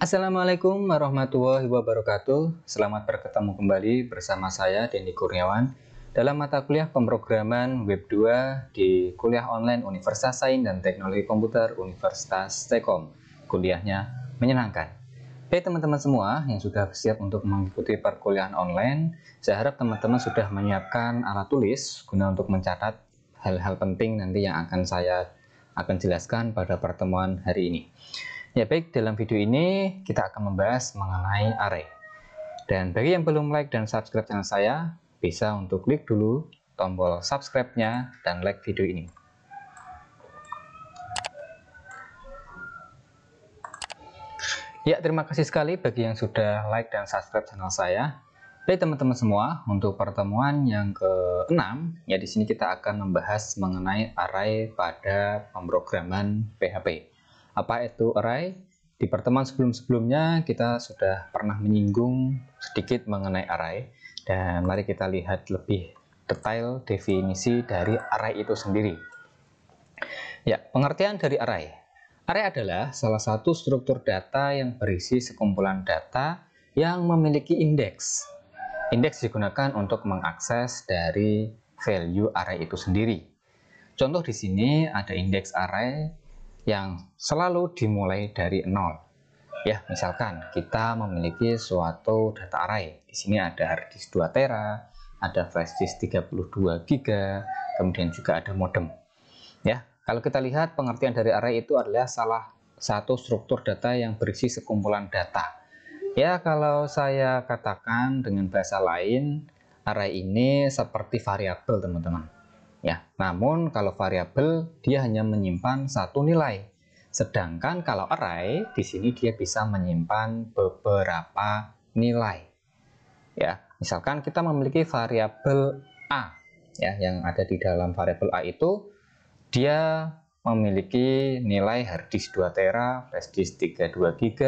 Assalamualaikum warahmatullahi wabarakatuh. Selamat bertemu kembali bersama saya Denny Kurniawan dalam mata kuliah pemrograman Web 2 di kuliah online Universitas Sains dan Teknologi Komputer Universitas Telkom. Kuliahnya menyenangkan. Oke teman-teman semua yang sudah siap untuk mengikuti perkuliahan online, saya harap teman-teman sudah menyiapkan alat tulis guna untuk mencatat hal-hal penting nanti yang saya akan jelaskan pada pertemuan hari ini. Ya baik, dalam video ini kita akan membahas mengenai array. Dan bagi yang belum like dan subscribe channel saya, bisa untuk klik dulu tombol subscribe-nya dan like video ini. Ya, terima kasih sekali bagi yang sudah like dan subscribe channel saya. Baik teman-teman semua, untuk pertemuan yang ke-6, ya di sini kita akan membahas mengenai array pada pemrograman PHP. Apa itu array? Di pertemuan sebelum-sebelumnya kita sudah pernah menyinggung sedikit mengenai array, dan mari kita lihat lebih detail definisi dari array itu sendiri. Ya, pengertian dari array. Array adalah salah satu struktur data yang berisi sekumpulan data yang memiliki indeks. Indeks digunakan untuk mengakses dari value array itu sendiri. Contoh di sini ada indeks array yang selalu dimulai dari 0. Ya, misalkan kita memiliki suatu data array. Di sini ada hard disk 2 tera, ada flash disk 32 GB, kemudian juga ada modem. Ya, kalau kita lihat pengertian dari array itu adalah salah satu struktur data yang berisi sekumpulan data. Ya, kalau saya katakan dengan bahasa lain, array ini seperti variabel, teman-teman. Ya, namun kalau variabel dia hanya menyimpan satu nilai. Sedangkan kalau array di sini dia bisa menyimpan beberapa nilai. Ya, misalkan kita memiliki variabel A, ya, yang ada di dalam variabel A itu dia memiliki nilai hard disk 2 tera, flash disk 32 GB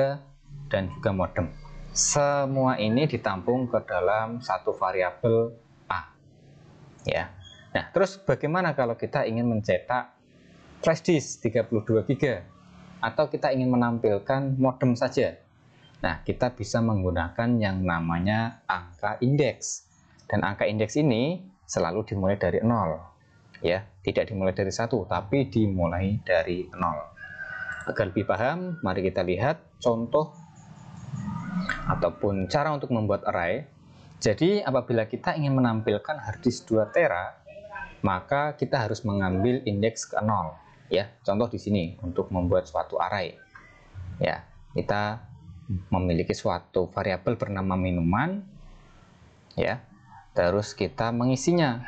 dan juga modem. Semua ini ditampung ke dalam satu variabel A. Ya. Nah, terus bagaimana kalau kita ingin mencetak flash disk 32 GB atau kita ingin menampilkan modem saja? Nah, kita bisa menggunakan yang namanya angka indeks. Dan angka indeks ini selalu dimulai dari 0. Ya, tidak dimulai dari 1, tapi dimulai dari 0. Agar lebih paham, mari kita lihat contoh ataupun cara untuk membuat array. Jadi, apabila kita ingin menampilkan hard disk 2 tera, maka kita harus mengambil indeks ke 0. Ya, contoh di sini untuk membuat suatu array. Ya, kita memiliki suatu variabel bernama minuman. Ya, terus kita mengisinya.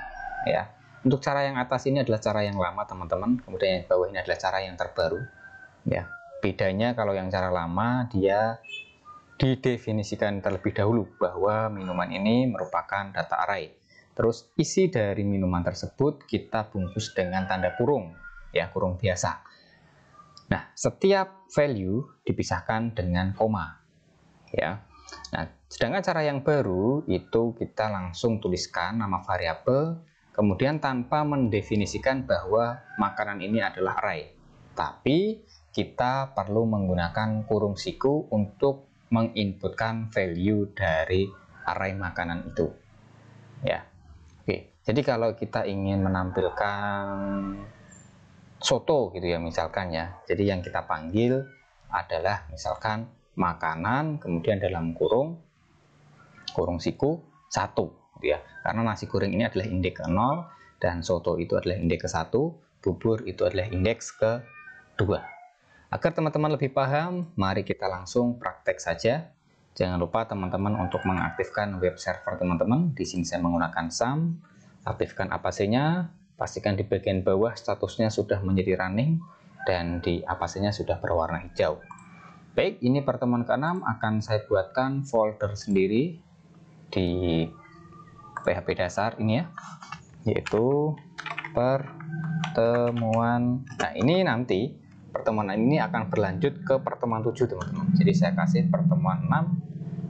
Ya, untuk cara yang atas ini adalah cara yang lama, teman-teman. Kemudian yang bawah ini adalah cara yang terbaru. Ya, bedanya kalau yang cara lama dia didefinisikan terlebih dahulu bahwa minuman ini merupakan data array. Terus isi dari minuman tersebut kita bungkus dengan tanda kurung, ya, kurung biasa. Nah, setiap value dipisahkan dengan koma, ya. Nah, sedangkan cara yang baru itu kita langsung tuliskan nama variabel, kemudian tanpa mendefinisikan bahwa makanan ini adalah array. Tapi kita perlu menggunakan kurung siku untuk menginputkan value dari array makanan itu. Ya. Oke, jadi kalau kita ingin menampilkan soto gitu ya misalkan ya. Jadi yang kita panggil adalah misalkan makanan, kemudian dalam kurung siku 1 gitu ya. Karena nasi goreng ini adalah indeks ke 0 dan soto itu adalah indeks ke 1, bubur itu adalah indeks ke 2. Agar teman-teman lebih paham, mari kita langsung praktek saja. Jangan lupa teman-teman untuk mengaktifkan web server teman-teman. Di sini saya menggunakan SAM. Aktifkan APC-nya, pastikan di bagian bawah statusnya sudah menjadi running dan di APC-nya sudah berwarna hijau. Baik, ini pertemuan ke-6 akan saya buatkan folder sendiri di PHP dasar ini ya, yaitu pertemuan. Nah, ini nanti pertemuan ini akan berlanjut ke pertemuan 7, teman-teman. Jadi saya kasih pertemuan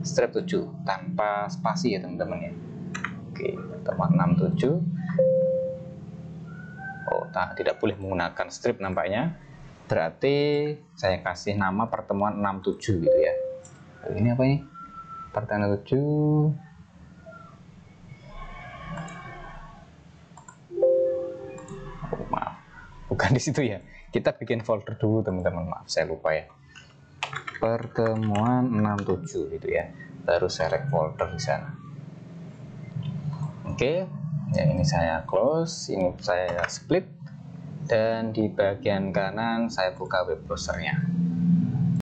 6/7 tanpa spasi ya, teman-teman ya. Oke, pertemuan 6/7. Oh, tidak boleh menggunakan strip nampaknya. Berarti saya kasih nama pertemuan 6/7 gitu ya. Ini apa ini? Pertanyaan 7. Oh, maaf, bukan di situ ya. Kita bikin folder dulu teman-teman. Maaf, saya lupa ya. Pertemuan 67 gitu ya. Baru select folder di sana. Oke, yang ini saya close, ini saya split, dan di bagian kanan saya buka web browsernya.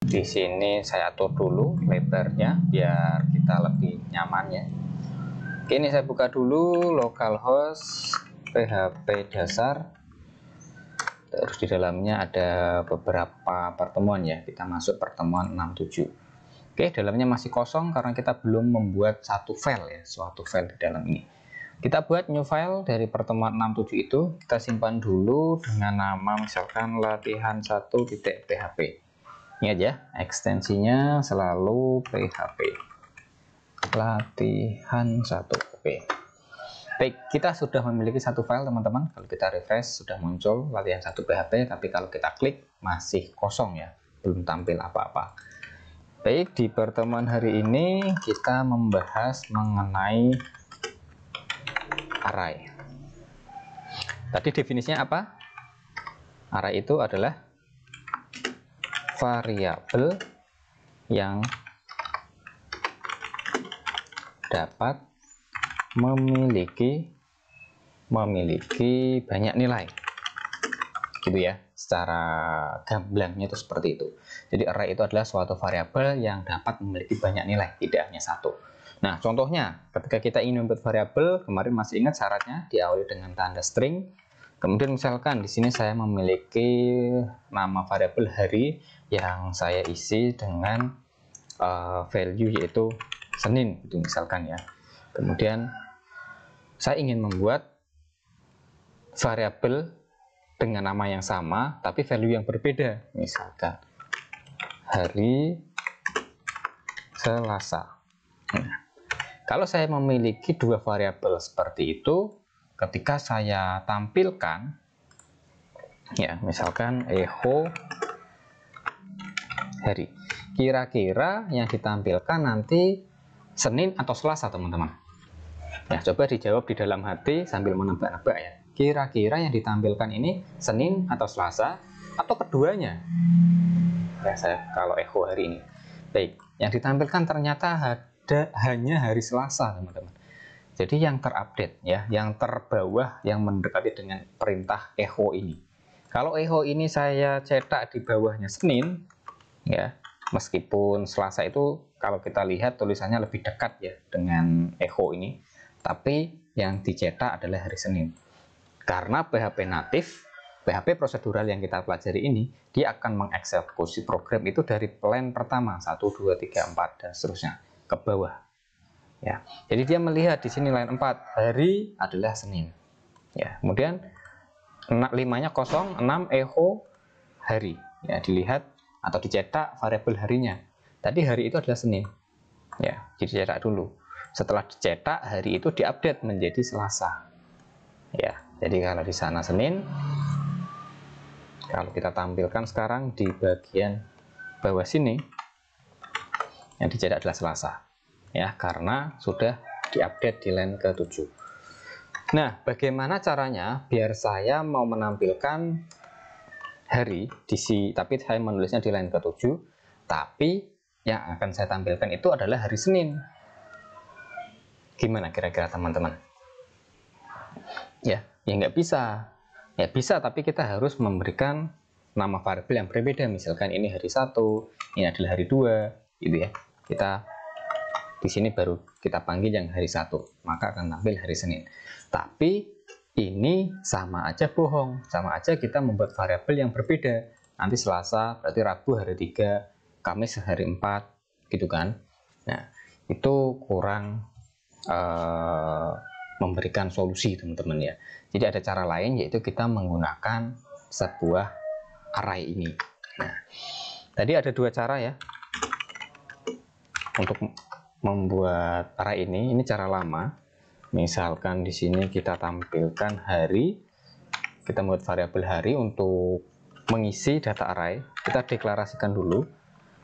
Di sini saya atur dulu lebarnya biar kita lebih nyaman ya. Oke, ini saya buka dulu localhost PHP dasar. Terus di dalamnya ada beberapa pertemuan ya. Kita masuk pertemuan 67. Oke, dalamnya masih kosong karena kita belum membuat satu file ya, suatu file di dalam ini. Kita buat new file dari pertemuan 67 itu, kita simpan dulu dengan nama misalkan latihan1.php. Ini aja, ekstensinya selalu PHP. Latihan1. Oke. Baik, kita sudah memiliki satu file teman-teman. Kalau kita refresh sudah muncul latihan1 PHP, tapi kalau kita klik masih kosong ya, belum tampil apa-apa. Baik, di pertemuan hari ini kita membahas mengenai array. Tadi definisinya apa? Array itu adalah variabel yang dapat memiliki banyak nilai, gitu ya. Secara gamblangnya itu seperti itu. Jadi array itu adalah suatu variabel yang dapat memiliki banyak nilai, tidak hanya satu. Nah, contohnya ketika kita ingin membuat variabel, kemarin masih ingat syaratnya diawali dengan tanda string. Kemudian misalkan di sini saya memiliki nama variabel hari yang saya isi dengan value yaitu Senin, itu misalkan ya. Kemudian saya ingin membuat variabel dengan nama yang sama tapi value yang berbeda, misalkan hari Selasa. Nah, kalau saya memiliki dua variabel seperti itu, ketika saya tampilkan ya, misalkan echo hari, kira-kira yang ditampilkan nanti Senin atau Selasa teman-teman. Nah, coba dijawab di dalam hati sambil menebak-nebak ya. Kira-kira yang ditampilkan ini Senin atau Selasa atau keduanya? Ya, saya kalau echo hari ini. Baik, yang ditampilkan ternyata hanya hari Selasa teman-teman. Jadi yang terupdate ya, yang terbawah yang mendekati dengan perintah echo ini. Kalau echo ini saya cetak di bawahnya Senin ya, meskipun Selasa itu kalau kita lihat tulisannya lebih dekat ya dengan echo ini, tapi yang dicetak adalah hari Senin. Karena PHP natif, PHP prosedural yang kita pelajari ini, dia akan mengeksekusi program itu dari line pertama 1, 2, 3, 4 dan seterusnya ke bawah. Ya, jadi dia melihat di sini line 4 hari adalah Senin. Ya, kemudian 5-nya kosong, 6 echo hari. Ya, dilihat atau dicetak variabel harinya. Tadi hari itu adalah Senin. Ya, dicetak dulu. Setelah dicetak hari itu diupdate menjadi Selasa. Ya, jadi kalau di sana Senin, kalau kita tampilkan sekarang di bagian bawah sini, yang dicetak adalah Selasa. Ya, karena sudah diupdate di line ke-7. Nah, bagaimana caranya biar saya mau menampilkan hari tapi saya menulisnya di line ke-7, tapi yang akan saya tampilkan itu adalah hari Senin. Gimana kira-kira teman-teman? Ya nggak bisa. Ya bisa, tapi kita harus memberikan nama variabel yang berbeda. Misalkan ini hari 1, ini adalah hari 2, gitu ya. Kita di sini baru kita panggil yang hari 1, maka akan tampil hari Senin. Tapi ini sama aja bohong, sama aja kita membuat variabel yang berbeda. Nanti Selasa berarti Rabu hari 3, Kamis hari 4, gitu kan. Nah, itu kurang memberikan solusi teman-teman ya. Jadi ada cara lain, yaitu kita menggunakan sebuah array ini. Nah, tadi ada dua cara ya untuk membuat array ini. Ini cara lama. Misalkan di sini kita tampilkan hari, kita membuat variabel hari untuk mengisi data array. Kita deklarasikan dulu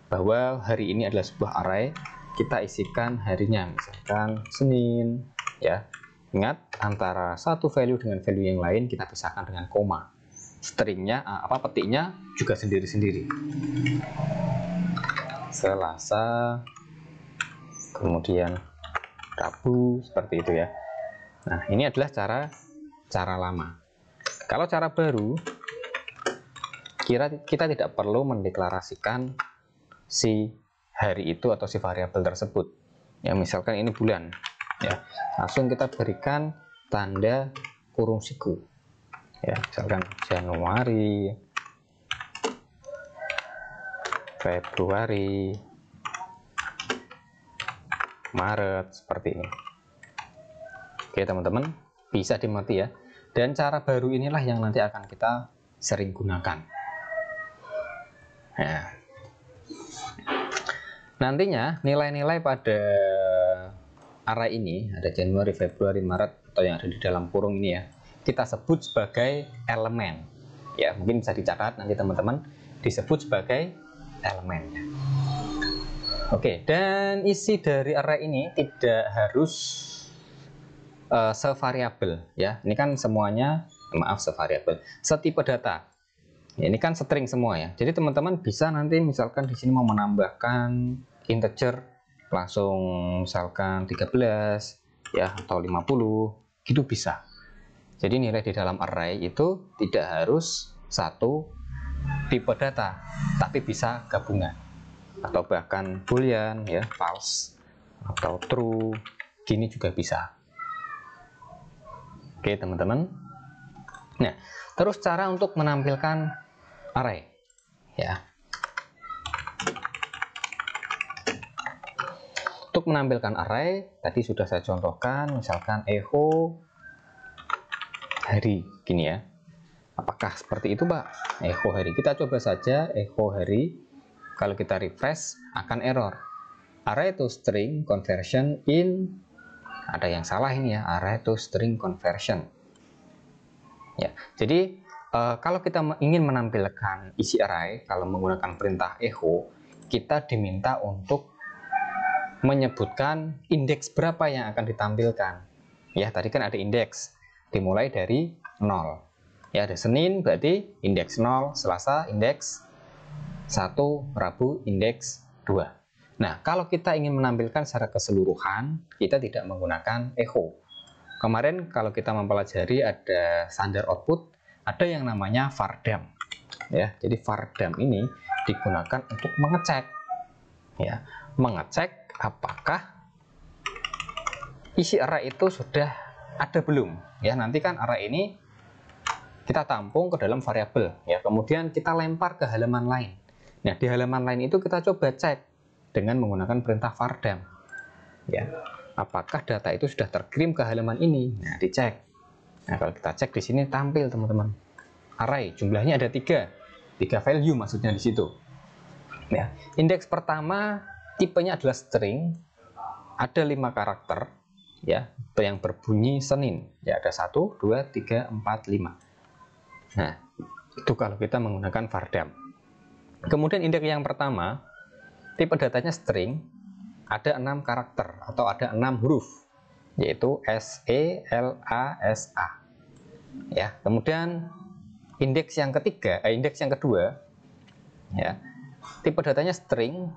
bahwa hari ini adalah sebuah array, kita isikan harinya, misalkan Senin, ya. Ingat, antara satu value dengan value yang lain kita pisahkan dengan koma. Stringnya, petiknya juga sendiri-sendiri. Selasa, kemudian Rabu, seperti itu ya. Nah, ini adalah cara lama. Kalau cara baru, kita tidak perlu mendeklarasikan si hari itu atau si variabel tersebut. Ya, misalkan ini bulan, ya, langsung kita berikan tanda kurung siku. Ya, misalkan Januari, Februari, Maret, seperti ini. Oke teman-teman, bisa dimengerti ya. Dan cara baru inilah yang nanti akan kita sering gunakan. Nah, nantinya nilai-nilai pada array ini, ada Januari, Februari, Maret, atau yang ada di dalam kurung ini ya, kita sebut sebagai elemen. Ya, mungkin bisa dicatat nanti teman-teman, disebut sebagai elemen. Oke, dan isi dari array ini tidak harus sevariabel ya. Ini kan semuanya, maaf, sevariabel, setipe data. Ya, ini kan string semua ya. Jadi teman-teman bisa nanti misalkan di sini mau menambahkan integer langsung misalkan 13 ya atau 50 gitu bisa. Jadi nilai di dalam array itu tidak harus satu tipe data, tapi bisa gabungan atau bahkan boolean ya, false atau true, gini juga bisa. Oke teman-teman. Nah, terus cara untuk menampilkan array ya. Untuk menampilkan array tadi sudah saya contohkan, misalkan echo hari gini ya. Apakah seperti itu Pak? Echo hari, kita coba saja echo hari. Kalau kita refresh akan error. Array to string conversion in, ada yang salah ini ya, array to string conversion. Ya, jadi kalau kita ingin menampilkan isi array, kalau menggunakan perintah echo, kita diminta untuk menyebutkan indeks berapa yang akan ditampilkan. Ya, tadi kan ada indeks, dimulai dari 0. Ya, ada Senin berarti indeks 0, Selasa indeks 1, Rabu indeks 2. Nah, kalau kita ingin menampilkan secara keseluruhan, kita tidak menggunakan echo. Kemarin kalau kita mempelajari ada standar output, ada yang namanya vardam. Ya, jadi vardam ini digunakan untuk mengecek, ya, mengecek apakah isi array itu sudah ada belum. Ya, nanti kan array ini kita tampung ke dalam variabel, ya, kemudian kita lempar ke halaman lain. Nah, di halaman lain itu kita coba cek dengan menggunakan perintah vardam. Ya, apakah data itu sudah terkirim ke halaman ini? Nah, dicek. Nah, kalau kita cek di sini tampil teman-teman. Array jumlahnya ada 3 value maksudnya di situ. Ya, indeks pertama tipenya adalah string, ada 5 karakter, ya, yang berbunyi Senin. Ya, ada 1, 2, 3, 4, 5. Nah, itu kalau kita menggunakan vardam. Kemudian indeks yang pertama, tipe datanya string, ada 6 karakter atau ada 6 huruf, yaitu S, E, L, A, S, A. Ya, kemudian indeks yang kedua, ya, tipe datanya string,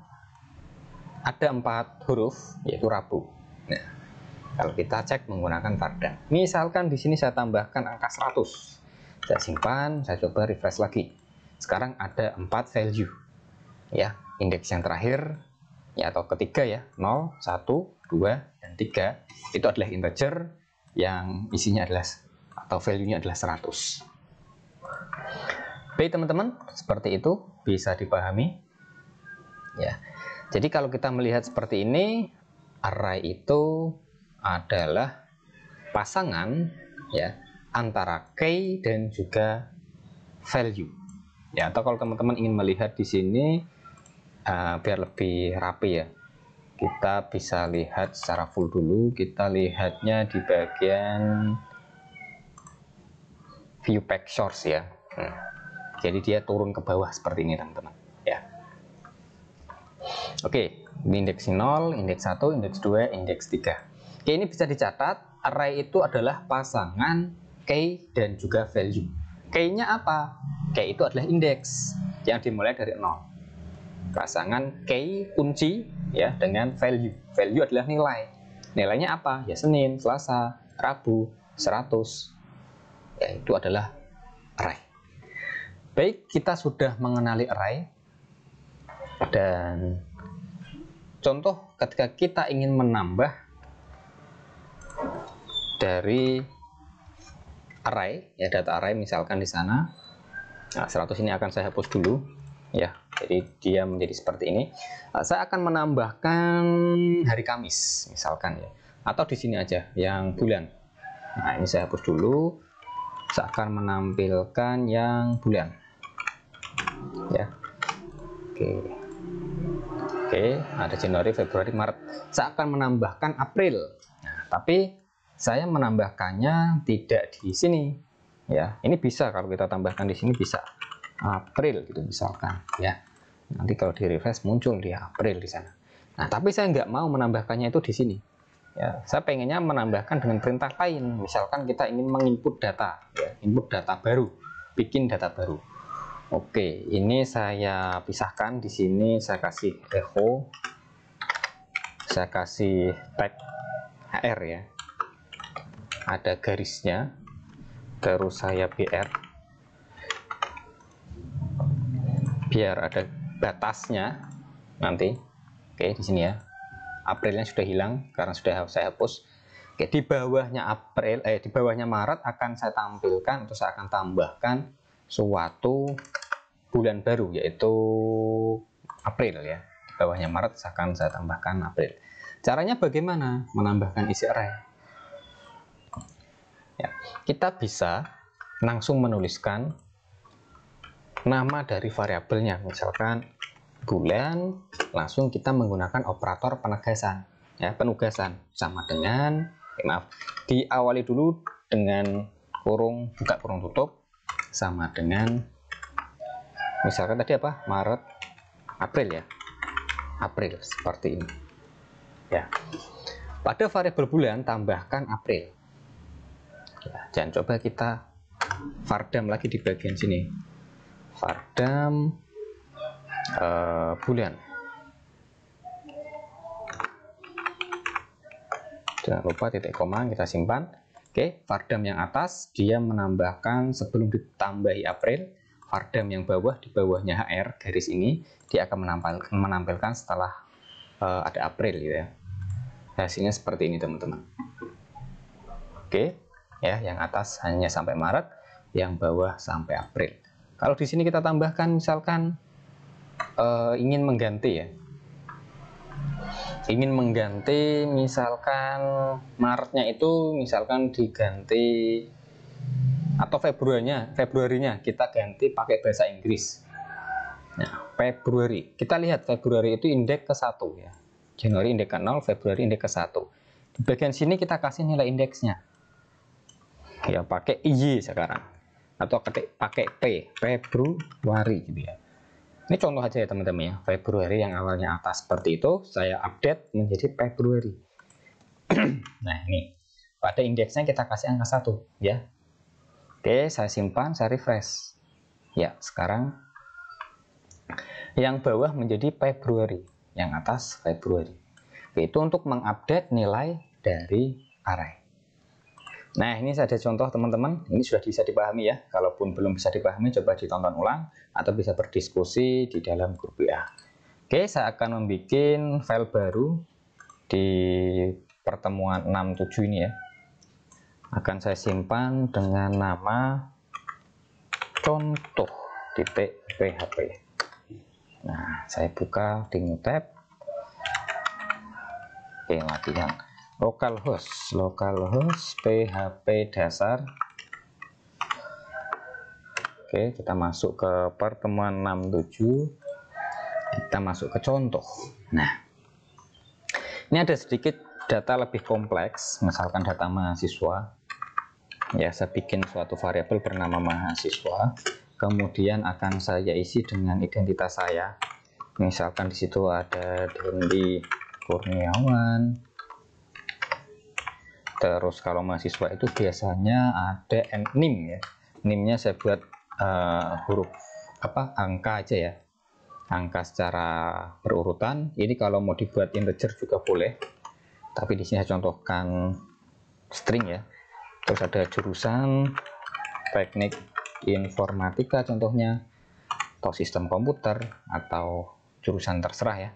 ada 4 huruf, yaitu Rabu. Nah, kalau kita cek menggunakan vardam, misalkan di sini saya tambahkan angka 100. Saya simpan, saya coba refresh lagi. Sekarang ada 4 value. Ya, indeks yang terakhir ya atau ketiga ya, 0, 1, 2, dan 3 itu adalah integer yang isinya adalah atau value-nya adalah 100. Baik teman-teman, seperti itu bisa dipahami. Ya. Jadi kalau kita melihat seperti ini, array itu adalah pasangan ya antara key dan juga value. Ya, atau kalau teman-teman ingin melihat di sini biar lebih rapi ya, kita bisa lihat secara full dulu. Kita lihatnya di bagian view pack source ya. Jadi dia turun ke bawah seperti ini teman-teman. Ya. Oke, ini indeks 0, indeks 1, indeks 2, indeks 3. Oke, ini bisa dicatat, array itu adalah pasangan key dan juga value. Key-nya apa? Key itu adalah indeks yang dimulai dari 0. Pasangan key kunci ya dengan value. Value adalah nilai. Nilainya apa? Ya Senin, Selasa, Rabu, 100. Ya, itu adalah array. Baik, kita sudah mengenali array. Dan contoh ketika kita ingin menambah dari array, ya data array misalkan di sana. Nah, 100 ini akan saya hapus dulu ya. Jadi dia menjadi seperti ini. Saya akan menambahkan hari Kamis misalkan ya. Atau di sini aja yang bulan. Nah, ini saya hapus dulu. Saya akan menampilkan yang bulan. Ya. Oke, ada Januari, Februari, Maret. Saya akan menambahkan April. Nah, tapi saya menambahkannya tidak di sini. Ya, ini bisa kalau kita tambahkan di sini bisa April gitu misalkan. Ya, nanti kalau di refresh muncul dia April di sana. Nah, tapi saya nggak mau menambahkannya itu di sini. Ya, saya pengennya menambahkan dengan perintah lain. Misalkan kita ingin menginput data, ya, input data baru, bikin data baru. Oke, ini saya pisahkan di sini. Saya kasih echo, saya kasih tag hr ya, ada garisnya, terus saya br, biar ada batasnya nanti. Oke, di sini ya, Aprilnya sudah hilang karena sudah saya hapus. Oke, di bawahnya April, di bawahnya Maret akan saya tampilkan, terus saya akan tambahkan suatu bulan baru yaitu April ya. Di bawahnya Maret akan saya tambahkan April. Caranya bagaimana menambahkan isi array? Ya, kita bisa langsung menuliskan nama dari variabelnya, misalkan bulan, langsung kita menggunakan operator penegasan ya, penugasan sama dengan diawali dulu dengan kurung buka kurung tutup sama dengan misalkan tadi apa, Maret, April ya, April seperti ini ya. Pada variabel bulan tambahkan April ya, dan coba kita vardam lagi di bagian sini, vardam bulan. Jangan lupa titik koma kita simpan. Oke, vardam yang atas dia menambahkan sebelum ditambahi April. Vardam yang bawah, di bawahnya HR garis ini dia akan menampilkan setelah ada April gitu ya. Hasilnya seperti ini teman-teman. Oke, ya yang atas hanya sampai Maret, yang bawah sampai April. Kalau di sini kita tambahkan misalkan ingin mengganti ya, ingin mengganti misalkan Maretnya itu misalkan diganti, atau Februarinya kita ganti pakai bahasa Inggris. Nah, Februari, kita lihat Februari itu indeks ke-1 ya. Januari indeks ke-0, Februari indeks ke-1. Di bagian sini kita kasih nilai indeksnya. Ya, pakai Y sekarang. Atau pakai P, Februari gitu ya. Ini contoh aja ya teman-teman ya. Februari yang awalnya atas seperti itu, saya update menjadi Februari. Nah, ini. Pada indeksnya kita kasih angka 1 ya. Oke, saya simpan, saya refresh. Ya, sekarang yang bawah menjadi Februari, yang atas Februari. Oke, itu untuk mengupdate nilai dari array. Nah, ini ada contoh teman-teman. Ini sudah bisa dipahami ya. Kalaupun belum bisa dipahami, coba ditonton ulang atau bisa berdiskusi di dalam grup WA. Oke, saya akan membuat file baru di pertemuan 67 ini ya. Akan saya simpan dengan nama contoh.php. Nah, saya buka di new tab. Oke, latihan localhost PHP dasar. Oke, kita masuk ke pertemuan 67. Kita masuk ke contoh. Nah, ini ada sedikit data lebih kompleks, misalkan data mahasiswa. Ya, saya bikin suatu variabel bernama mahasiswa, kemudian akan saya isi dengan identitas saya. Misalkan di situ ada Dendi Kurniawan. Terus kalau mahasiswa itu biasanya ada NIM ya. NIM-nya saya buat huruf angka aja ya. Angka secara berurutan. Ini kalau mau dibuat integer juga boleh. Tapi di sini saya contohkan string ya. Terus ada jurusan teknik informatika contohnya, atau sistem komputer, atau jurusan terserah ya.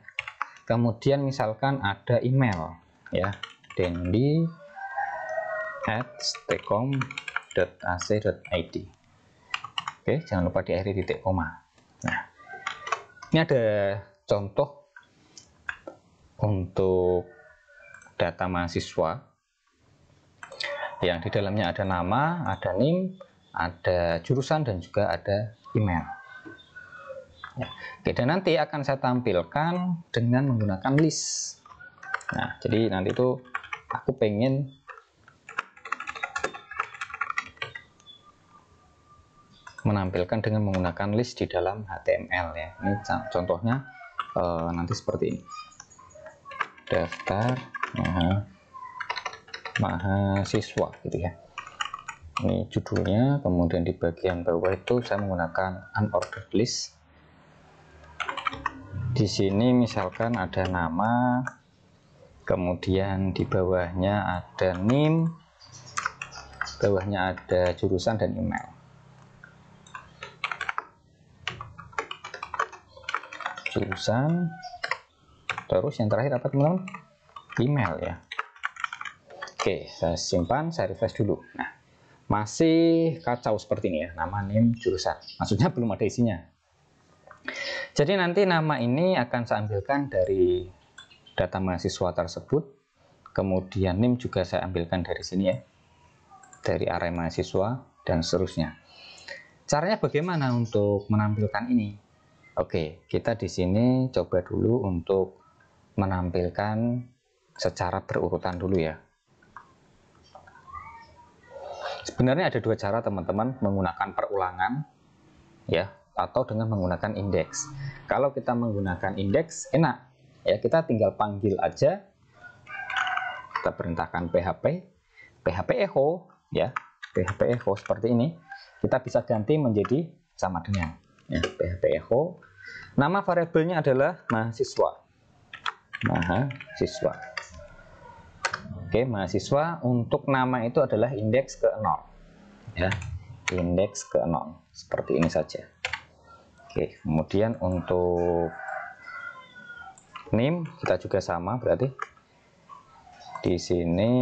Kemudian misalkan ada email ya, dendi@stekom.ac.id. Oke, jangan lupa diakhiri titik koma. Nah, ini ada contoh untuk data mahasiswa yang di dalamnya ada nama, ada NIM, ada jurusan, dan juga ada email. Ya. Oke, dan nanti akan saya tampilkan dengan menggunakan list. Nah, jadi nanti itu aku pengen menampilkan dengan menggunakan list di dalam HTML ya. Ini contohnya nanti seperti ini. Daftar mahasiswa gitu ya. Ini judulnya, kemudian di bagian bawah itu saya menggunakan unordered list. Di sini misalkan ada nama, kemudian di bawahnya ada NIM, bawahnya ada jurusan dan email. Jurusan, terus yang terakhir apa teman-teman? Email ya. Oke, saya simpan, saya refresh dulu. Nah, masih kacau seperti ini ya, nama, NIM, jurusan. Maksudnya belum ada isinya. Jadi nanti nama ini akan saya ambilkan dari data mahasiswa tersebut. Kemudian NIM juga saya ambilkan dari sini ya, dari array mahasiswa dan seterusnya. Caranya bagaimana untuk menampilkan ini? Oke, kita di sini coba dulu untuk menampilkan secara berurutan dulu ya. Sebenarnya ada dua cara teman-teman, menggunakan perulangan ya, atau dengan menggunakan indeks. Kalau kita menggunakan indeks enak ya, kita tinggal panggil aja, kita perintahkan php echo ya, php echo seperti ini. Kita bisa ganti menjadi sama dengan ya, php echo. Nama variabelnya adalah mahasiswa. Oke, mahasiswa. Untuk nama itu adalah indeks ke 0 ya, indeks ke 0 seperti ini saja. Oke, kemudian untuk NIM kita juga sama, berarti di sini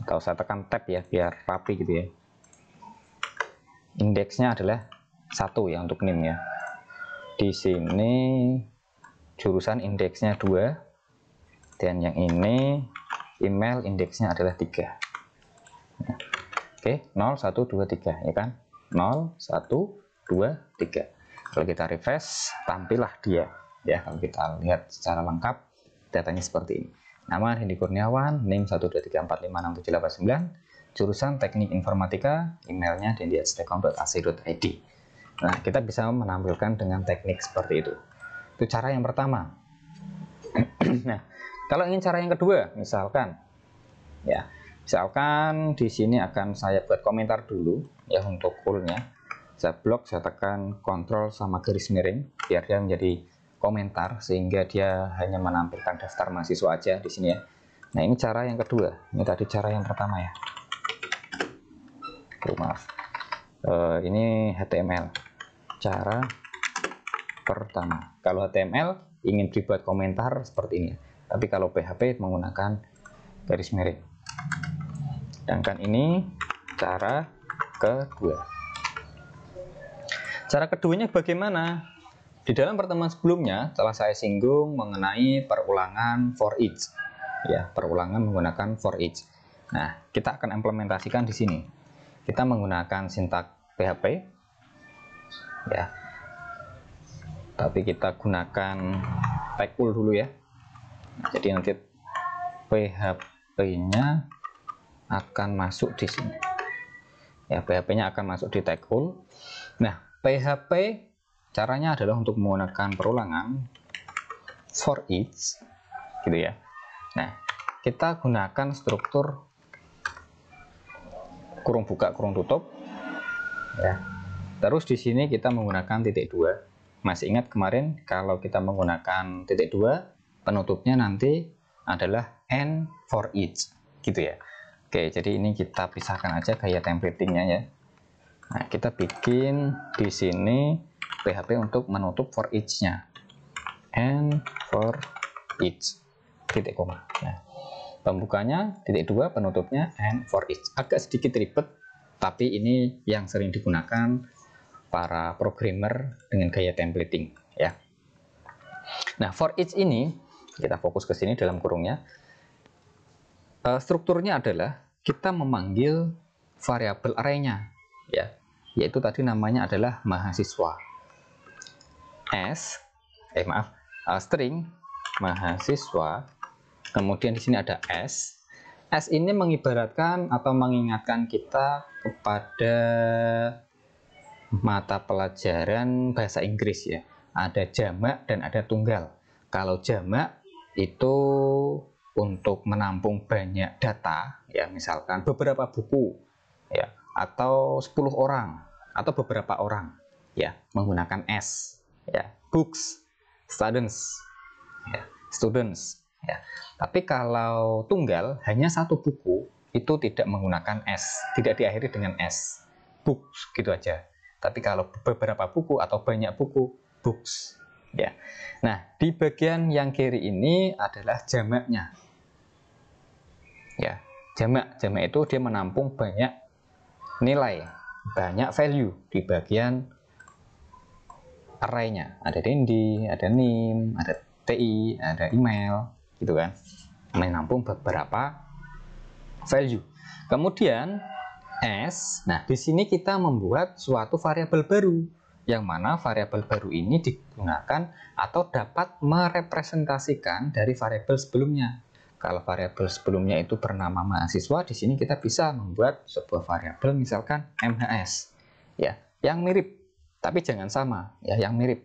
kalau saya tekan tab ya biar rapi gitu ya. Indeksnya adalah 1 ya untuk NIM ya. Di sini jurusan indeksnya 2, dan yang ini email indeksnya adalah 3. Oke, 0 1 2 3 ya kan? 0 1 2 3. Kalau kita refresh, tampillah dia ya. Kalau kita lihat secara lengkap, datanya seperti ini. Nama Dendi Kurniawan, NIM 123456789, jurusan teknik informatika, emailnya dendi@stekom.ac.id. Nah, kita bisa menampilkan dengan teknik seperti itu. Itu cara yang pertama. Nah, kalau ingin cara yang kedua, misalkan di sini akan saya buat komentar dulu ya untuk fullnya. Saya blok, saya tekan Ctrl sama garis miring biar dia menjadi komentar, sehingga dia hanya menampilkan daftar mahasiswa aja di sini ya. Nah, ini cara yang kedua. Ini tadi cara yang pertama ya. Maaf. Ini HTML. Cara pertama. Kalau HTML ingin dibuat komentar seperti ini. Tapi kalau PHP menggunakan garis miring. Sedangkan ini cara kedua. Cara keduanya bagaimana? Di dalam pertemuan sebelumnya telah saya singgung mengenai perulangan for each. Ya, perulangan menggunakan for each. Nah, kita akan implementasikan di sini. Kita menggunakan sintaks PHP. Ya. Tapi kita gunakan tag full dulu ya. Jadi nanti PHP-nya akan masuk di sini. Ya, PHP-nya akan masuk di tag full. Nah, PHP Caranya adalah untuk menggunakan perulangan for each, gitu ya. Nah, kita gunakan struktur kurung buka kurung tutup, ya. Terus di sini kita menggunakan titik 2. Masih ingat kemarin kalau kita menggunakan titik 2, penutupnya nanti adalah and for each, gitu ya. Oke, jadi ini kita pisahkan aja gaya templatingnya ya. Nah, kita bikin di sini PHP untuk menutup for each-nya, and for each, titik koma. Nah, pembukanya titik 2, penutupnya and for each. Agak sedikit ribet, tapi ini yang sering digunakan para programmer dengan gaya templating ya. Nah, for each ini kita fokus ke sini dalam kurungnya. Strukturnya adalah kita memanggil variabel array-nya ya, yaitu tadi namanya adalah mahasiswa. String mahasiswa. Kemudian di sini ada S. S ini mengibaratkan atau mengingatkan kita kepada mata pelajaran bahasa Inggris ya. Ada jamak dan ada tunggal. Kalau jamak itu untuk menampung banyak data ya, misalkan beberapa buku ya, atau 10 orang atau beberapa orang ya, menggunakan S ya. Books, students ya, students ya. Tapi kalau tunggal hanya satu buku itu tidak menggunakan S, tidak diakhiri dengan S. Books gitu aja. Tapi kalau beberapa buku atau banyak buku, books ya. Nah, di bagian yang kiri ini adalah jamaknya ya. Jamak itu dia menampung banyak nilai, banyak value di bagian array-nya. Ada DND, ada NIM, ada TI, ada email gitu kan, menampung beberapa value. Kemudian S, nah di sini kita membuat suatu variabel baru, yang mana variabel baru ini digunakan atau dapat merepresentasikan dari variabel sebelumnya. Kalau variabel sebelumnya itu bernama mahasiswa, di sini kita bisa membuat sebuah variabel misalkan MHS, ya, yang mirip, tapi jangan sama, ya, yang mirip.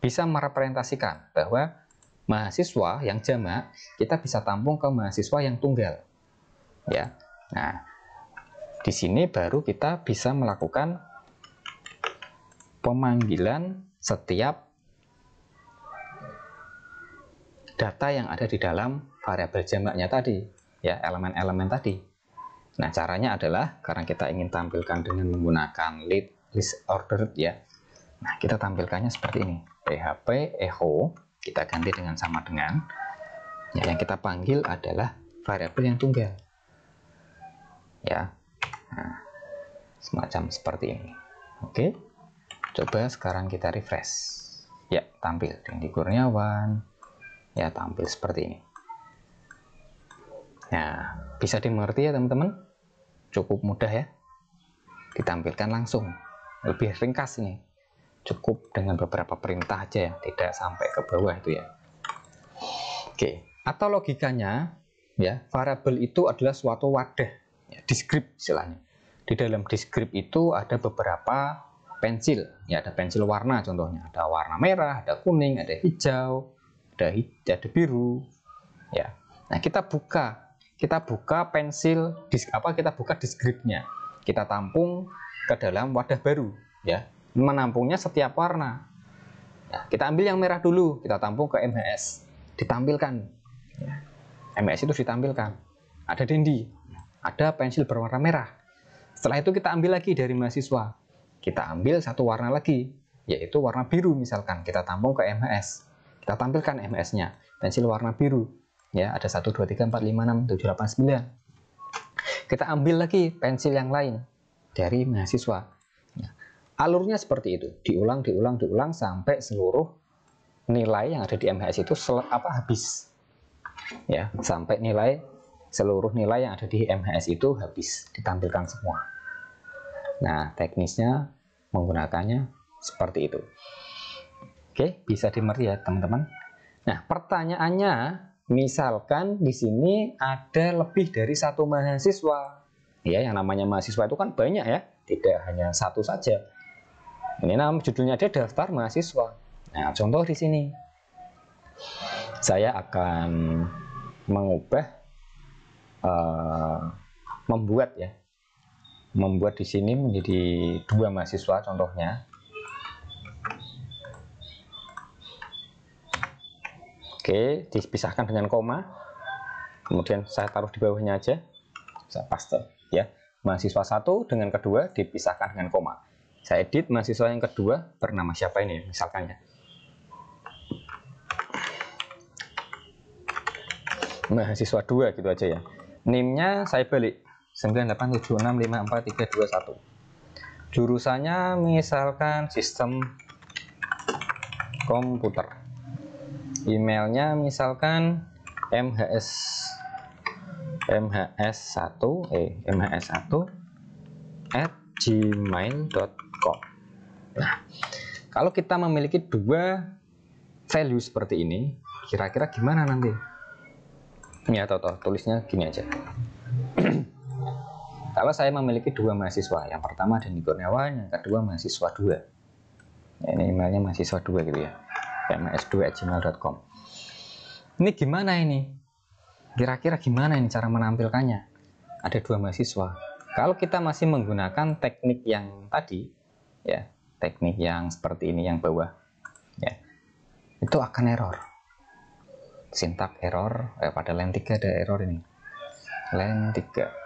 Bisa merepresentasikan bahwa mahasiswa yang jamak kita bisa tampung ke mahasiswa yang tunggal, ya. Nah, di sini baru kita bisa melakukan pemanggilan setiap data yang ada di dalam variabel jamaknya tadi, ya, elemen-elemen tadi. Nah, caranya adalah karena kita ingin tampilkan dengan menggunakan list ordered ya. Nah, kita tampilkannya seperti ini. PHP echo kita ganti dengan sama dengan ya, yang kita panggil adalah variabel yang tunggal. Ya. Nah, semacam seperti ini. Oke, coba sekarang kita refresh ya, tampil Dendi Kurniawan ya, tampil seperti ini. Nah, bisa dimengerti ya teman-teman, cukup mudah ya, ditampilkan langsung, lebih ringkas ini, cukup dengan beberapa perintah aja ya, tidak sampai ke bawah itu ya. Oke, atau logikanya ya, variabel itu adalah suatu wadah ya, descript istilahnya. Di dalam descript itu ada beberapa pensil ya, ada pensil warna contohnya, ada warna merah, ada kuning, ada hijau, ada biru ya. Nah, kita buka pensil kita buka descriptnya, kita tampung ke dalam wadah baru ya, menampungnya setiap warna. Nah, kita ambil yang merah dulu, kita tampung ke MHS, ditampilkan ya. MHS itu ditampilkan, ada Dendi, ada pensil berwarna merah. Setelah itu kita ambil lagi dari mahasiswa, kita ambil satu warna lagi, yaitu warna biru misalkan, kita tampung ke MHS, kita tampilkan MHS-nya, pensil warna biru ya, ada 1, 2, 3, 4, 5, 6, 7, 8, 9. Kita ambil lagi pensil yang lain dari mahasiswa ya. Alurnya seperti itu, diulang sampai seluruh nilai yang ada di MHS itu habis ya, sampai seluruh nilai yang ada di MHS itu habis, ditampilkan semua. Nah, teknisnya menggunakannya seperti itu. Oke, bisa dimengerti ya teman-teman. Nah, pertanyaannya, misalkan di sini ada lebih dari satu mahasiswa ya, yang namanya mahasiswa itu kan banyak ya, tidak hanya satu saja. Ini nama judulnya dia daftar mahasiswa. Nah, contoh di sini saya akan mengubah membuat di sini menjadi 2 mahasiswa contohnya. Oke, dipisahkan dengan koma. Kemudian saya taruh di bawahnya aja. Saya paste ya. Mahasiswa 1 dengan kedua dipisahkan dengan koma. Saya edit mahasiswa yang kedua bernama siapa ini misalkan ya. Mahasiswa 2 gitu aja ya. NIM-nya saya balik 987654321. Jurusannya misalkan sistem komputer. Emailnya misalkan mhs1@gmail.com. Nah, kalau kita memiliki 2 value seperti ini, kira-kira gimana nanti? Ya, tulisnya gini aja. Kalau saya memiliki 2 mahasiswa, yang pertama Denny Kurniawan, yang kedua mahasiswa 2. Ya, ini emailnya mahasiswa 2 gitu ya. ms2@gmail.com. Ini gimana ini? Kira-kira gimana ini cara menampilkannya? Ada 2 mahasiswa. Kalau kita masih menggunakan teknik yang tadi, ya, teknik yang seperti ini yang bawah, ya, itu akan error. Sintak error, pada line 3 ada error ini. Line 3.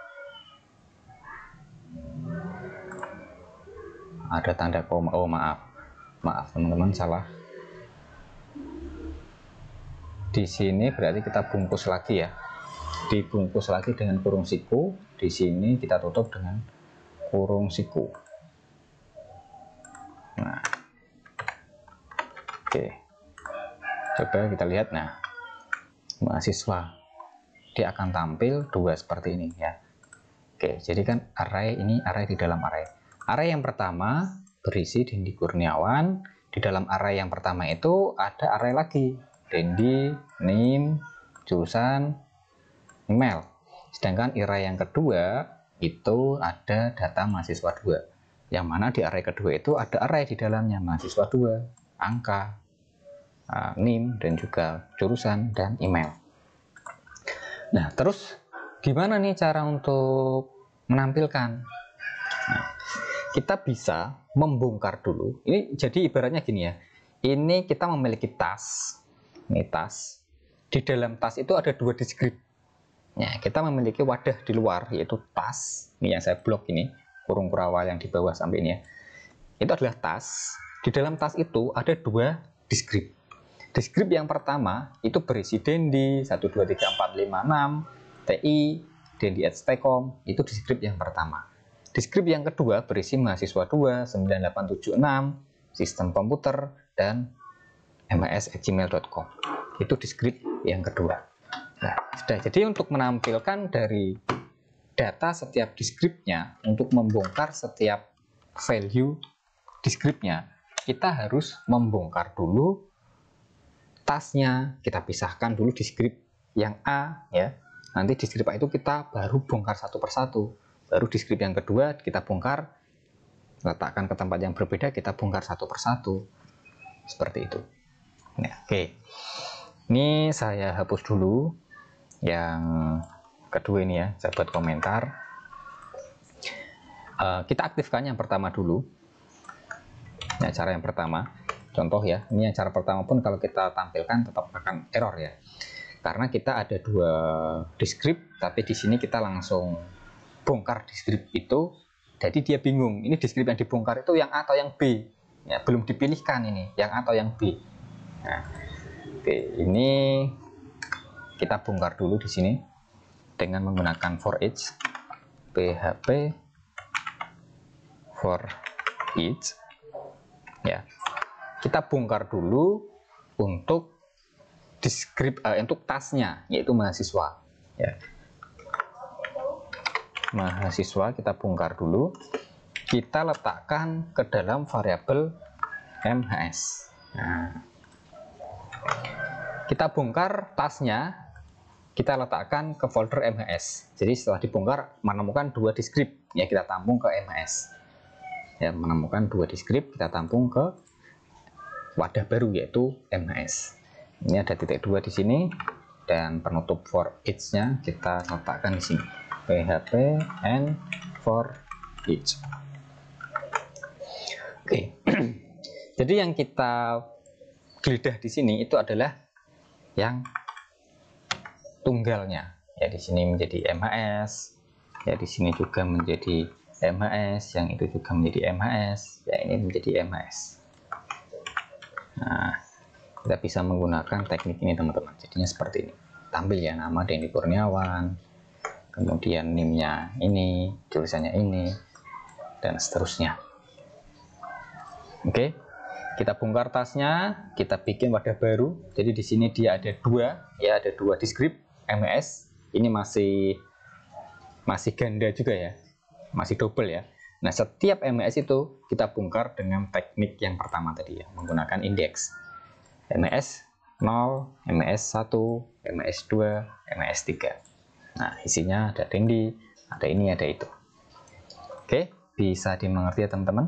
Ada tanda koma. Oh, maaf teman-teman, salah. Di sini berarti kita bungkus lagi ya. Dibungkus lagi dengan kurung siku. Di sini kita tutup dengan kurung siku. Nah. Oke. Coba kita lihat. Nah, mahasiswa dia akan tampil 2 seperti ini ya. Oke, jadi kan array ini array di dalam array. Array yang pertama berisi Denny Kurniawan. Di dalam array yang pertama itu ada array lagi. Denny, name, jurusan, email. Sedangkan array yang kedua itu ada data mahasiswa 2. Yang mana di array kedua itu ada array di dalamnya mahasiswa 2, angka, name, dan juga jurusan dan email. Nah, terus gimana nih cara untuk menampilkan? Nah, kita bisa membongkar dulu. Ini jadi ibaratnya gini ya. Ini kita memiliki tas. Ini tas. Di dalam tas itu ada 2 deskrip. Ya, kita memiliki wadah di luar yaitu tas. Ini yang saya blok ini, kurung kurawal yang di bawah sampai ini ya. Itu adalah tas. Di dalam tas itu ada 2 deskrip. Deskrip yang pertama itu berisi Dendi 123456, TI, Dendi@stcom, itu deskrip yang pertama. Deskrip yang kedua berisi mahasiswa 2, 9876, sistem komputer, dan ms@gmail.com. Itu deskrip yang kedua. Nah, sudah. Jadi untuk menampilkan dari data setiap deskripnya, untuk membongkar setiap value deskripnya, kita harus membongkar dulu tasnya. Kita pisahkan dulu deskrip yang A ya. Nanti deskrip A itu kita baru bongkar satu persatu. Baru deskrip yang kedua kita bongkar, letakkan ke tempat yang berbeda, kita bongkar satu persatu. Seperti itu. Nah, oke. Ini saya hapus dulu yang kedua ini ya, saya buat komentar. Kita aktifkan yang pertama dulu. Nah, cara yang pertama, contoh ya, ini yang cara pertama pun kalau kita tampilkan tetap akan error ya, karena kita ada 2 deskrip, tapi di sini kita langsung bongkar deskrip itu, jadi dia bingung. Ini deskrip yang dibongkar itu yang A atau yang B? Ya, belum dipilihkan ini, yang A atau yang B. Nah, oke, ini kita bongkar dulu di sini dengan menggunakan for each, php for each. Ya, kita bongkar dulu untuk deskrip untuk tasnya, yaitu mahasiswa. Ya, mahasiswa kita bongkar dulu. Kita letakkan ke dalam variabel mhs. Nah, kita bongkar tasnya, kita letakkan ke folder mhs. Jadi setelah dibongkar menemukan 2 deskrip, ya kita tampung ke mhs. ya, menemukan 2 deskrip, kita tampung ke wadah baru yaitu MHS. Ini ada titik 2 di sini dan penutup for each-nya kita letakkan di sini. PHP and for each. Oke. Jadi yang kita geledah di sini itu adalah yang tunggalnya. Ya, di sini menjadi MHS, ya di sini juga menjadi MHS, yang itu juga menjadi MHS, ya ini menjadi MHS. Nah, kita bisa menggunakan teknik ini teman-teman. Jadinya seperti ini. Tampil ya nama Denny Kurniawan, kemudian NIM-nya ini, tulisannya ini, dan seterusnya. Oke, kita bongkar tasnya, kita bikin wadah baru. Jadi di sini dia ada 2, ya ada 2 deskrip MHS. Ini masih ganda juga ya, masih double ya. Nah, setiap MHS itu kita bongkar dengan teknik yang pertama tadi ya, menggunakan indeks MHS 0, MHS 1, MHS 2, MHS 3. Nah, isinya ada Dendi, ada ini, ada itu. Oke, bisa dimengerti ya teman-teman.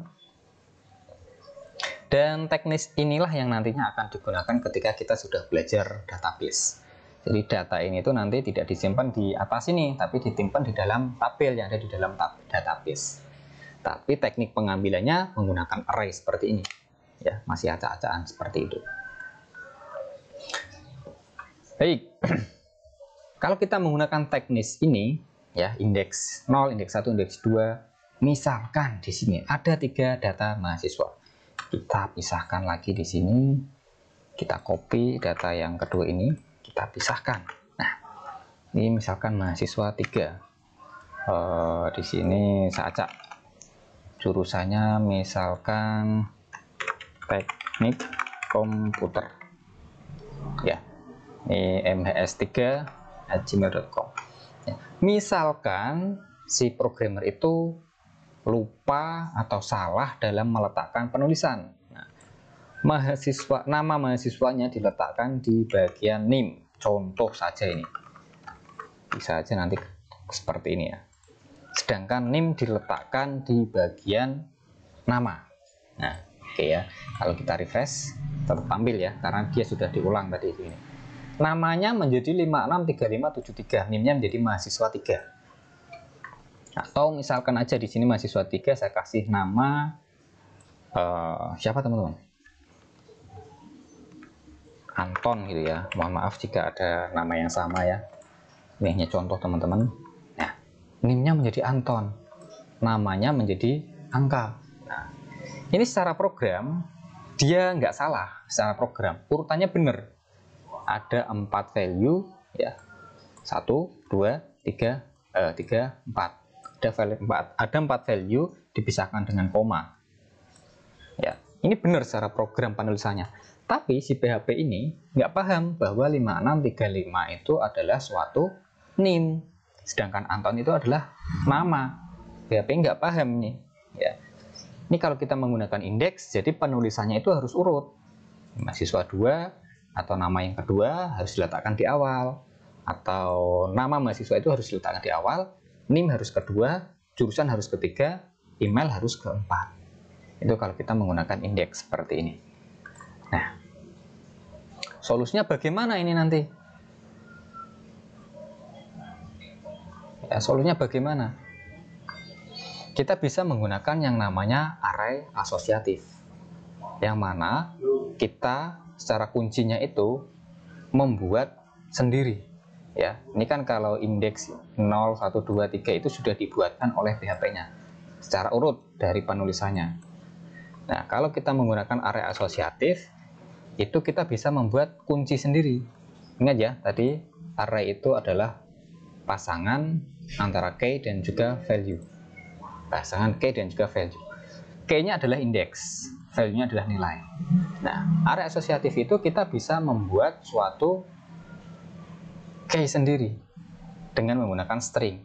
Dan teknis inilah yang nantinya akan digunakan ketika kita sudah belajar database. Jadi data ini tuh nanti tidak disimpan di atas ini, tapi disimpan di dalam tabel yang ada di dalam database. Tapi teknik pengambilannya menggunakan array seperti ini. Ya, masih acak-acakan seperti itu. Baik. Kalau kita menggunakan teknis ini, ya, indeks 0, indeks 1, indeks 2, misalkan di sini ada 3 data mahasiswa. Kita pisahkan lagi di sini. Kita copy data yang kedua ini. Kita pisahkan. Nah, ini misalkan mahasiswa 3. Di sini saya acak jurusannya misalkan teknik komputer. Ya, ini mhs3@gmail.com. Ya, misalkan si programmer itu lupa atau salah dalam meletakkan penulisan. Nah, nama mahasiswanya diletakkan di bagian NIM. Contoh saja ini. Bisa aja nanti seperti ini ya. Sedangkan NIM diletakkan di bagian nama. Nah, oke ya. Kalau kita refresh, tetap tampil ya, karena dia sudah diulang tadi ini. Namanya menjadi 563573, NIM-nya menjadi mahasiswa 3. Atau misalkan aja di sini mahasiswa 3 saya kasih nama siapa teman-teman? Anton gitu ya. Mohon maaf jika ada nama yang sama ya. Ini hanya contoh teman-teman. Nah, NIM-nya menjadi Anton, namanya menjadi angka. Nah, ini secara program dia nggak salah. Secara program urutannya benar. Ada 4 value ya. 1, 2, 3, 4. Ada 4 value dipisahkan dengan koma. Ya, ini benar secara program penulisannya. Tapi si PHP ini nggak paham bahwa 5635 itu adalah suatu NIM, sedangkan Anton itu adalah nama. PHP nggak paham nih. Ya, ini kalau kita menggunakan indeks, jadi penulisannya itu harus urut. Mahasiswa 2 atau nama yang kedua harus diletakkan di awal, atau nama mahasiswa itu harus diletakkan di awal. NIM harus kedua, jurusan harus ketiga, email harus keempat. Itu kalau kita menggunakan indeks seperti ini. Nah, solusinya bagaimana ini nanti? Ya, solusinya bagaimana? Kita bisa menggunakan yang namanya array asosiatif, yang mana kita secara kuncinya itu membuat sendiri. Ya, ini kan kalau indeks 0, 1, 2, 3 itu sudah dibuatkan oleh PHP-nya secara urut dari penulisannya. Nah, kalau kita menggunakan array asosiatif, itu kita bisa membuat kunci sendiri. Ingat ya, tadi array itu adalah pasangan antara key dan juga value. Pasangan key dan juga value. Key-nya adalah indeks, value-nya adalah nilai. Nah, array asosiatif itu kita bisa membuat suatu key sendiri dengan menggunakan string.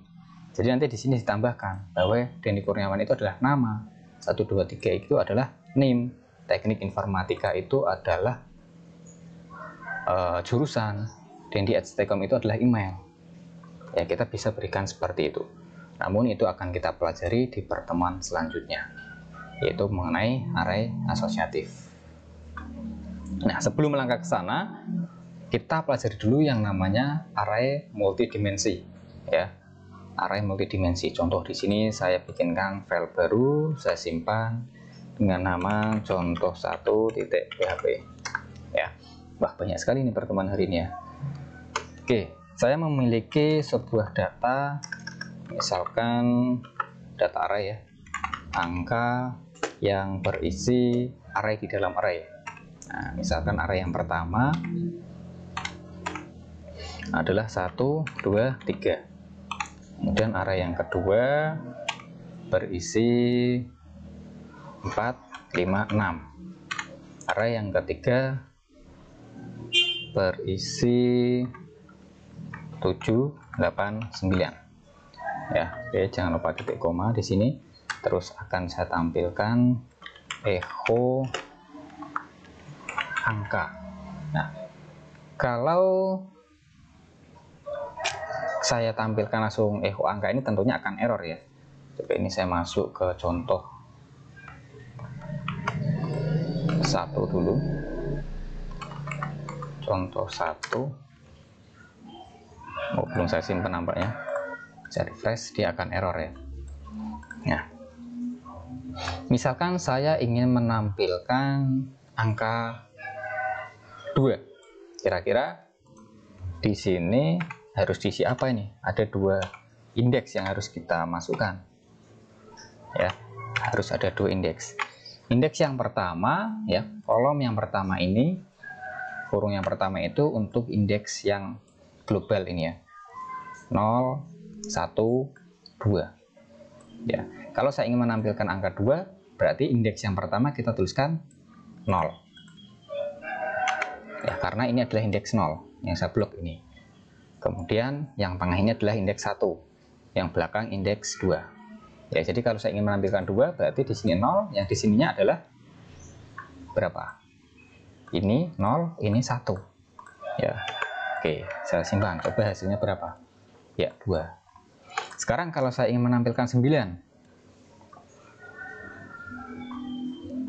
Jadi nanti di sini ditambahkan bahwa Denny Kurniawan itu adalah nama, 1, 2, 3 itu adalah NIM, teknik informatika itu adalah jurusan, Dendi@stcom itu adalah email. Ya, kita bisa berikan seperti itu. Namun itu akan kita pelajari di pertemuan selanjutnya. yaitu mengenai array asosiatif. Nah, sebelum melangkah ke sana, kita pelajari dulu yang namanya array multidimensi, ya. Array multidimensi. Contoh di sini saya bikinkan file baru, saya simpan dengan nama contoh1.php. Ya, wah banyak sekali ini pertemuan hari ini ya. Oke, saya memiliki sebuah data, misalkan data array ya, angka yang berisi array di dalam array. Nah, misalkan array yang pertama adalah 1, 2, 3. Kemudian array yang kedua berisi 4, 5, 6. Array yang ketiga berisi 7, 8, 9. Ya, oke, jangan lupa titik koma di sini. Terus akan saya tampilkan echo angka. Nah, kalau saya tampilkan langsung echo angka ini tentunya akan error ya. Coba ini saya masuk ke contoh 1 dulu. Contoh 1. Oh, belum saya simpan nampaknya. Saya refresh, dia akan error ya. Nah, misalkan saya ingin menampilkan angka 2. Kira-kira di sini harus diisi apa ini? Ada 2 indeks yang harus kita masukkan. Ya, harus ada 2 indeks. Indeks yang pertama ya, kolom yang pertama ini, kurung yang pertama itu untuk indeks yang global ini ya. 0, 1, 2. Ya, kalau saya ingin menampilkan angka 2, berarti indeks yang pertama kita tuliskan 0. Ya, karena ini adalah indeks 0 yang saya blok ini. Kemudian yang tengah ini adalah indeks 1, yang belakang indeks 2. Ya, jadi kalau saya ingin menampilkan 2, berarti di sini 0, yang di sininya adalah berapa? Ini 0, ini 1. Ya. Oke, saya simpan. Coba hasilnya berapa? Ya, 2. Sekarang kalau saya ingin menampilkan 9,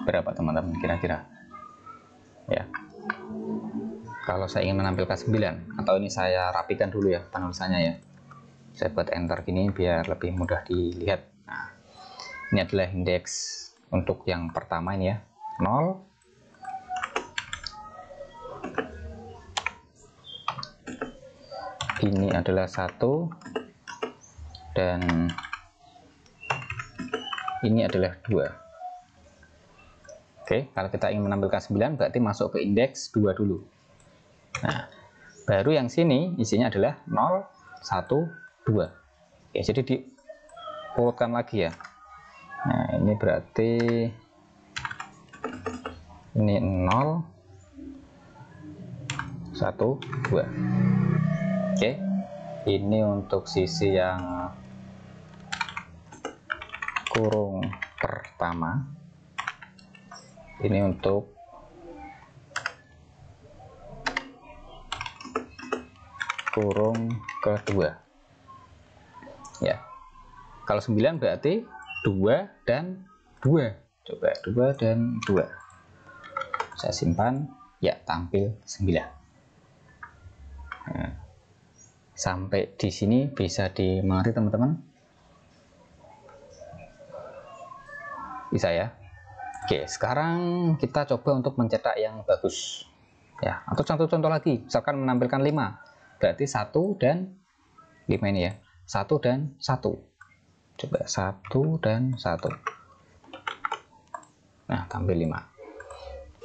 berapa teman-teman kira-kira? Ya. Kalau saya ingin menampilkan 9, atau ini saya rapikan dulu ya penulisannya ya. Saya buat enter gini biar lebih mudah dilihat. Nah, ini adalah indeks untuk yang pertama ini ya, 0. Ini adalah 1 dan ini adalah 2. Oke, kalau kita ingin menampilkan 9 berarti masuk ke indeks 2 dulu. Nah, baru yang sini isinya adalah 0, 1, 2. Ya, jadi diurutkan lagi ya. Nah, ini berarti ini 0, 1, 2. Oke, ini untuk sisi yang kurung pertama. Ini untuk kurung kedua. Ya. Kalau 9 berarti 2 dan 2. Coba 2 dan 2. Saya simpan, ya tampil 9. Nah, sampai di sini bisa dimengerti teman-teman? Bisa ya? Oke, sekarang kita coba untuk mencetak yang bagus. Ya, atau contoh-contoh lagi, misalkan menampilkan 5. Berarti 1 dan 5 ini ya. 1 dan 1. Coba 1 dan 1. Nah, tampil 5.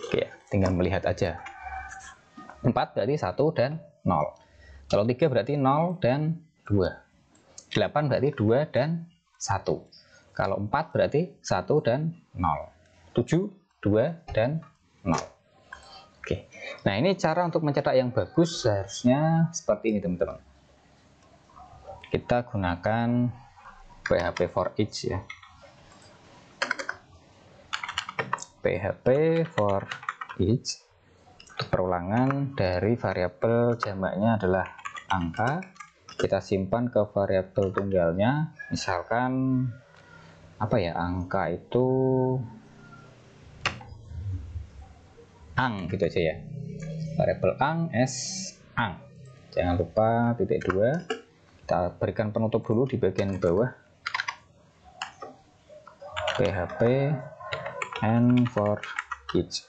Oke, tinggal melihat aja. 4 berarti 1 dan 0. Kalau 3 berarti 0 dan 2. 8 berarti 2 dan 1. Kalau 4 berarti 1 dan 0. 7, 2 dan 0. Oke. Nah, ini cara untuk mencetak yang bagus seharusnya seperti ini teman-teman. Kita gunakan PHP for each ya. PHP for each perulangan dari variabel jamaknya adalah angka, kita simpan ke variabel tunggalnya, misalkan apa ya, angka itu ang gitu aja ya, variabel ang s ang. Jangan lupa titik 2, kita berikan penutup dulu di bagian bawah, php and for each.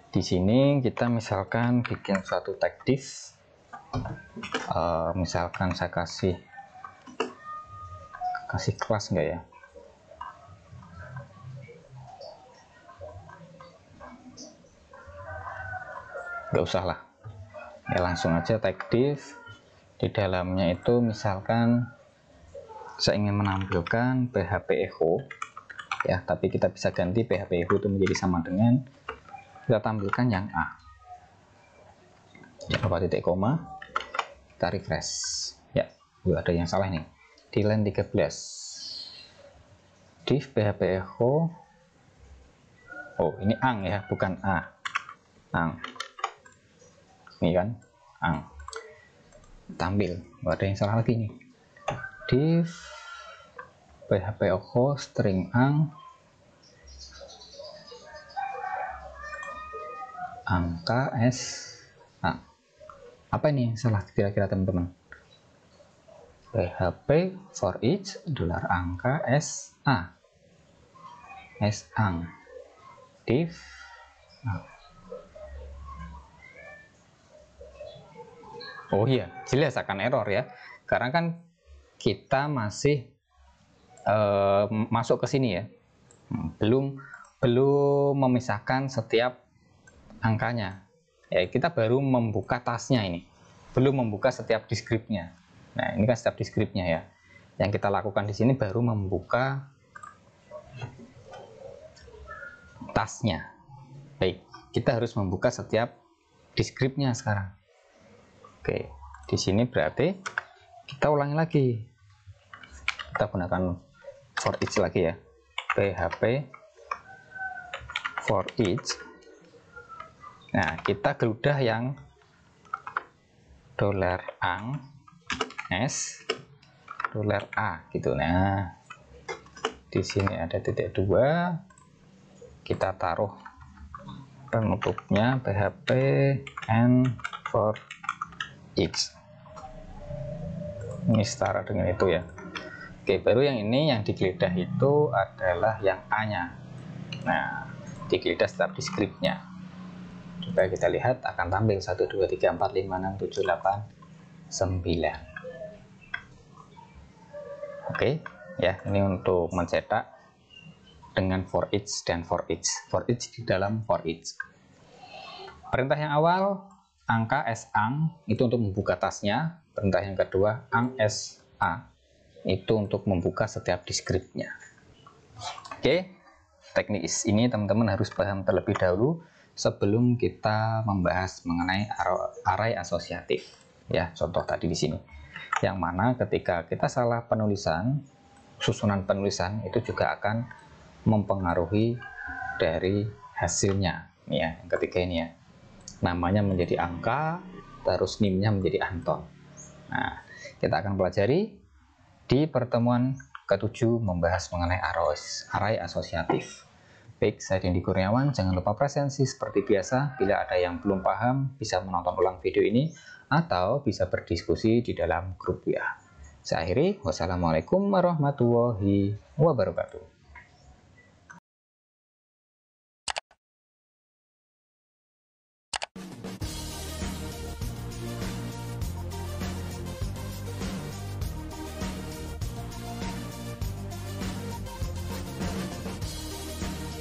Di sini kita misalkan bikin suatu tag div, misalkan saya kasih kelas enggak ya, nggak usah lah ya, langsung aja tag div. Di dalamnya itu misalkan saya ingin menampilkan php echo ya, tapi kita bisa ganti php echo itu menjadi sama dengan, kita tampilkan yang A, jangan lupa titik koma, kita refresh ya. Ada yang salah nih di line 13, div php echo, oh ini ang ya, bukan A, ang ini kan ang, tampil. Ada yang salah lagi nih, div php echo string ang angka s a. Apa ini yang salah kira-kira teman-teman? php for each $angka s a, s ang, div oh iya, jelas akan error ya, karena kan kita masih masuk ke sini ya, belum memisahkan setiap angkanya ya, kita baru membuka tasnya ini, belum membuka setiap deskripsinya. Nah ini kan setiap deskripsinya ya, yang kita lakukan di sini baru membuka tasnya. Baik, kita harus membuka setiap deskripsinya sekarang. Oke, di sini berarti kita ulangi lagi, kita gunakan for each lagi ya, php for each. Nah kita geludah yang $ang s $a gitu. Nah di sini ada titik 2, kita taruh penutupnya php and for each, ini setara dengan itu ya. Oke, baru yang ini yang digeledah itu adalah yang A nya. Nah digeledah setiap deskripsinya, supaya kita lihat akan tampil 1 2 3 4 5 6 7 8 9. Oke ya, ini untuk mencetak dengan for each dan for each di dalam for each. Perintah yang awal angka s ang itu untuk membuka tasnya, perintah yang kedua ang s a itu untuk membuka setiap deskripsinya. Oke, teknik ini teman-teman harus paham terlebih dahulu sebelum kita membahas mengenai array asosiatif ya. Contoh tadi di sini, yang mana ketika kita salah penulisan, susunan penulisan itu juga akan mempengaruhi dari hasilnya ya. Yang ketiga ini ya, namanya menjadi angka, terus nimnya menjadi anton. Nah kita akan pelajari di pertemuan ke-7 membahas mengenai array asosiatif. Baik, saya Dendi Kurniawan, jangan lupa presensi seperti biasa. Bila ada yang belum paham, bisa menonton ulang video ini atau bisa berdiskusi di dalam grup ya. Saya akhiri, wassalamualaikum warahmatullahi wabarakatuh.